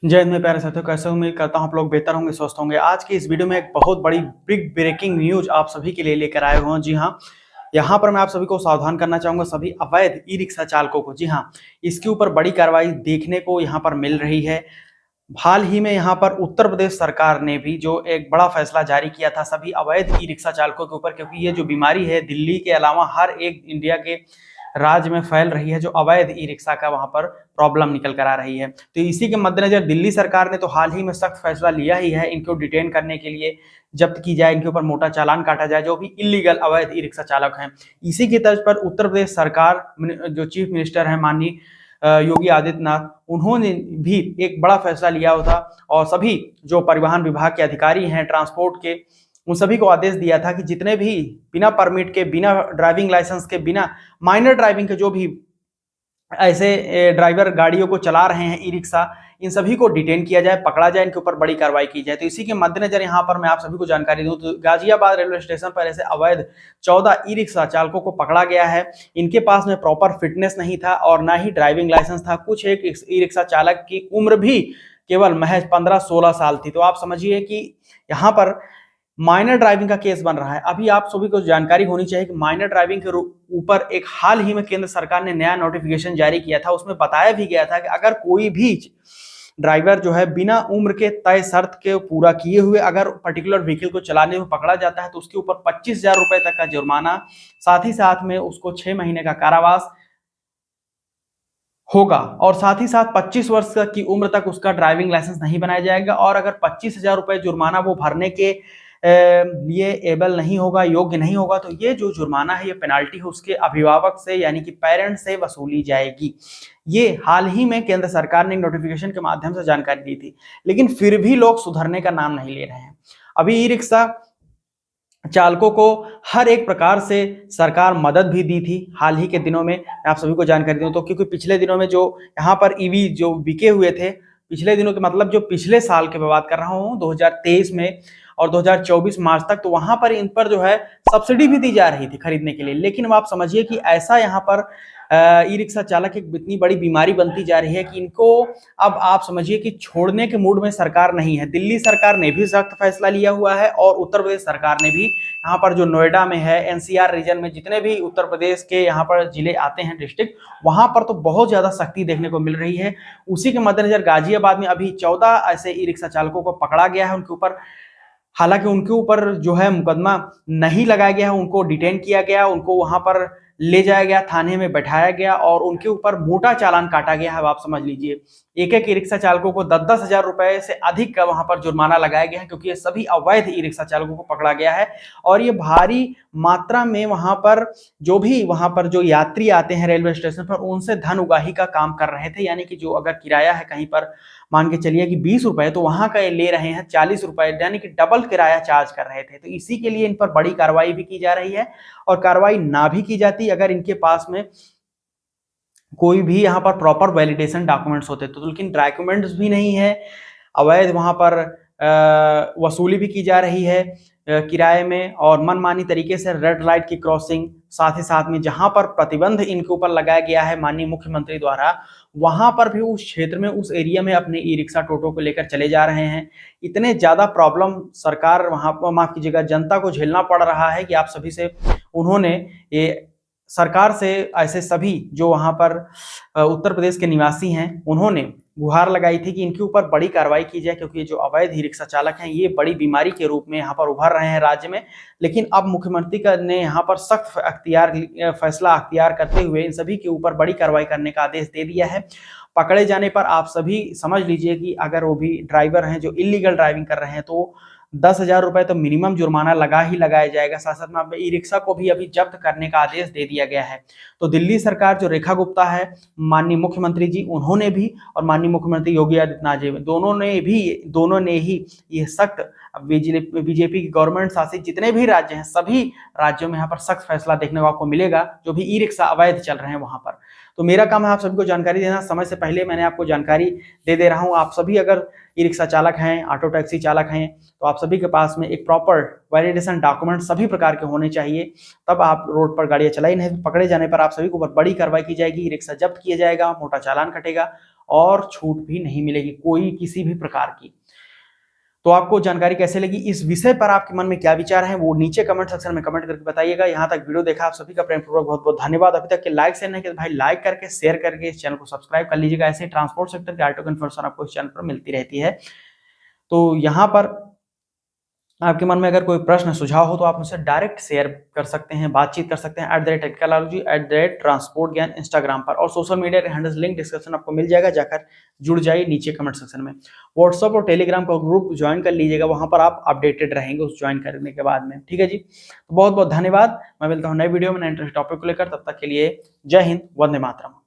जय हिंद मेरे प्यारे साथियों, कैसे उम्मीद करता हूं आप लोग बेहतर होंगे, स्वस्थ होंगे। आज की इस वीडियो में एक बहुत बड़ी बिग ब्रेकिंग न्यूज आप सभी के लिए लेकर आए हुए हैं। जी हां, यहां पर मैं आप सभी को सावधान करना चाहूंगा, सभी अवैध ई रिक्शा चालकों को। जी हां, इसके ऊपर बड़ी कार्रवाई देखने को यहां पर मिल रही है। हाल ही में यहाँ पर उत्तर प्रदेश सरकार ने भी जो एक बड़ा फैसला जारी किया था सभी अवैध ई रिक्शा चालकों के ऊपर, क्योंकि ये जो बीमारी है दिल्ली के अलावा हर एक इंडिया के राज्य में फैल रही है, जो अवैध ई रिक्शा का वहां पर प्रॉब्लम निकल कर आ रही है। तो इसी के मद्देनजर दिल्ली सरकार ने तो हाल ही में सख्त फैसला लिया ही है, इनको डिटेन करने के लिए, जब्त की जाए, इनके ऊपर मोटा चालान काटा जाए जो भी इलीगल अवैध ई रिक्शा चालक हैं। इसी की तर्ज पर उत्तर प्रदेश सरकार, जो चीफ मिनिस्टर है माननीय योगी आदित्यनाथ, उन्होंने भी एक बड़ा फैसला लिया था और सभी जो परिवहन विभाग के अधिकारी हैं, ट्रांसपोर्ट के, उन सभी को आदेश दिया था कि जितने भी बिना परमिट के, बिना ड्राइविंग लाइसेंस के, बिना माइनर ड्राइविंग के जो भी ऐसे ड्राइवर गाड़ियों को चला रहे हैं ई रिक्शा, इन सभी को डिटेन किया जाए, पकड़ा जाए, इनके ऊपर बड़ी कार्रवाई की जाए। तो इसी के मद्देनजर यहाँ पर मैं आप सभी को जानकारी दूं तो गाजियाबाद रेलवे स्टेशन पर ऐसे अवैध 14 ई रिक्शा चालकों को पकड़ा गया है। इनके पास में प्रॉपर फिटनेस नहीं था और ना ही ड्राइविंग लाइसेंस था। कुछ एक ई रिक्शा चालक की उम्र भी केवल महज 15-16 साल थी। तो आप समझिए कि यहाँ पर माइनर ड्राइविंग का केस बन रहा है। अभी आप सभी को जानकारी होनी चाहिए कि माइनर ड्राइविंग के ऊपर एक हाल ही में केंद्र सरकार ने नया नोटिफिकेशन जारी किया था। उसमें बताया भी गया था कि अगर कोई भी ड्राइवर जो है बिना उम्र के तय शर्त के पूरा किए हुए अगर पर्टिकुलर व्हीकल को चलाने में पकड़ा जाता है तो उसके ऊपर 25,000 रुपए तक का जुर्माना, साथ ही साथ में उसको 6 महीने का कारावास होगा और साथ ही साथ 25 वर्ष की उम्र तक उसका ड्राइविंग लाइसेंस नहीं बनाया जाएगा। और अगर 25,000 रुपए जुर्माना वो भरने के लिए एबल नहीं होगा, योग्य नहीं होगा, तो ये जो जुर्माना है, ये पेनाल्टी है, उसके अभिभावक से यानी कि पेरेंट्स से वसूली जाएगी। ये हाल ही में केंद्र सरकार ने नोटिफिकेशन के माध्यम से जानकारी दी थी, लेकिन फिर भी लोग सुधरने का नाम नहीं ले रहे हैं। अभी ई रिक्शा चालकों को हर एक प्रकार से सरकार मदद भी दी थी। हाल ही के दिनों में आप सभी को जानकारी दूं तो, क्योंकि पिछले दिनों में जो यहाँ पर ईवी जो बिके हुए थे, पिछले दिनों के मतलब जो पिछले साल के मैं बात कर रहा हूँ 2023 में और 2024 मार्च तक, तो वहां पर इन पर जो है सब्सिडी भी दी जा रही थी खरीदने के लिए। लेकिन अब आप समझिए कि ऐसा यहाँ पर ई रिक्शा चालक एक इतनी बड़ी बीमारी बनती जा रही है कि इनको अब आप समझिए कि छोड़ने के मूड में सरकार नहीं है। दिल्ली सरकार ने भी सख्त फैसला लिया हुआ है और उत्तर प्रदेश सरकार ने भी, यहाँ पर जो नोएडा में है, एनसीआर रीजन में जितने भी उत्तर प्रदेश के यहाँ पर जिले आते हैं, डिस्ट्रिक्ट, वहां पर तो बहुत ज्यादा सख्ती देखने को मिल रही है। उसी के मद्देनजर गाजियाबाद में अभी 14 ऐसे ई रिक्शा चालकों को पकड़ा गया है। उनके ऊपर, हालांकि उनके ऊपर जो है मुकदमा नहीं लगाया गया है, उनको डिटेन किया गया, उनको वहां पर ले जाया गया, थाने में बैठाया गया और उनके ऊपर मोटा चालान काटा गया है। आप समझ लीजिए, एक एक ई रिक्शा चालकों को 10-10 हजार रुपए से अधिक का वहां पर जुर्माना लगाया गया है, क्योंकि ये सभी अवैध ई रिक्शा चालकों को पकड़ा गया है। और ये भारी मात्रा में वहां पर जो यात्री आते हैं रेलवे स्टेशन पर, उनसे धन उगाही का काम कर रहे थे। यानी कि जो अगर किराया है कहीं पर मान के चलिए कि 20 रुपए, तो वहां का ले रहे हैं 40 रुपए, यानी कि डबल किराया चार्ज कर रहे थे। तो इसी के लिए इन पर बड़ी कार्रवाई भी की जा रही है। और कार्रवाई ना भी की जाती अगर इनके पास में कोई भी यहाँ पर प्रॉपर वैलिडेशन डॉक्यूमेंट्स होते तो, लेकिन डॉक्यूमेंट्स भी नहीं है, अवैध वहां पर वसूली भी की जा रही है किराए में, और मनमानी तरीके से रेड लाइट की क्रॉसिंग, साथ ही साथ में जहां पर प्रतिबंध इनके ऊपर लगाया गया है माननीय मुख्यमंत्री द्वारा, वहां पर भी उस क्षेत्र में, उस एरिया में अपने ई रिक्शा टोटो को लेकर चले जा रहे हैं। इतने ज्यादा प्रॉब्लम सरकार वहां पर, माफ कीजिएगा, जनता को झेलना पड़ रहा है कि आप सभी से उन्होंने ये सरकार से, ऐसे सभी जो वहां पर उत्तर प्रदेश के निवासी हैं, उन्होंने गुहार लगाई थी कि इनके ऊपर बड़ी कार्रवाई की जाए, क्योंकि जो अवैध ई रिक्शा चालक हैं ये बड़ी बीमारी के रूप में यहाँ पर उभर रहे हैं राज्य में। लेकिन अब मुख्यमंत्री ने यहाँ पर सख्त फैसला अख्तियार करते हुए इन सभी के ऊपर बड़ी कार्रवाई करने का आदेश दे दिया है। पकड़े जाने पर आप सभी समझ लीजिए कि अगर वो भी ड्राइवर हैं जो इलीगल ड्राइविंग कर रहे हैं, तो 10,000 रुपए तो मिनिमम जुर्माना ही लगाया जाएगा। साथ साथ में ई रिक्शा को भी अभी जब्त करने का आदेश दे दिया गया है। तो दिल्ली सरकार, जो रेखा गुप्ता है, माननीय मुख्यमंत्री जी, उन्होंने भी, और माननीय मुख्यमंत्री योगी आदित्यनाथ जी, दोनों ने ही ये सख्त, बीजेपी की गवर्नमेंट शासित जितने भी राज्य हैं, सभी राज्यों में यहाँ पर सख्त फैसला देखने को आपको मिलेगा जो भी ई रिक्शा अवैध चल रहे हैं वहां पर। तो मेरा काम है आप सभी को जानकारी देना। समय से पहले मैंने आपको जानकारी दे रहा हूँ। आप सभी अगर ई रिक्शा चालक हैं, ऑटो टैक्सी चालक हैं, तो आप सभी के पास में एक प्रॉपर वैलिडेशन डॉक्यूमेंट सभी प्रकार के होने चाहिए, तब आप रोड पर गाड़ियां चलाई। नहीं पकड़े जाने पर आप सभी को बड़ी कार्रवाई की जाएगी, ई रिक्शा जब्त किया जाएगा, मोटा चालान कटेगा और छूट भी नहीं मिलेगी कोई किसी भी प्रकार की। तो आपको जानकारी कैसे लगी, इस विषय पर आपके मन में क्या विचार है वो नीचे कमेंट सेक्शन में कमेंट करके बताइएगा। यहाँ तक वीडियो देखा आप सभी का प्रेम पूर्वक बहुत बहुत धन्यवाद। अभी तक के लाइक शेयर नहीं किया भाई लाइक करके शेयर करके इस चैनल को सब्सक्राइब कर लीजिएगा। ऐसे ट्रांसपोर्ट सेक्टर की ऑटो इन्फॉर्मेशन आपको इस चैनल पर मिलती रहती है। तो यहाँ पर आपके मन में अगर कोई प्रश्न सुझाव हो तो आप मुझसे डायरेक्ट शेयर कर सकते हैं, बातचीत कर सकते हैं @टेक्निकलॉजी @ट्रांसपोर्ट ज्ञान इंस्टाग्राम पर, और सोशल मीडिया के हैंडल्स लिंक डिस्क्रिप्शन आपको मिल जाएगा, जाकर जुड़ जाइए नीचे कमेंट सेक्शन में। व्हाट्सएप और टेलीग्राम का ग्रुप ज्वाइन कर लीजिएगा, वहां पर आप अपडेटेड रहेंगे उस ज्वाइन करने के बाद में। ठीक है जी, तो बहुत बहुत धन्यवाद। मैं मिलता हूँ नए वीडियो में नए इंटरेस्टिंग टॉपिक को लेकर, तब तक के लिए जय हिंद, वंदे मातरम।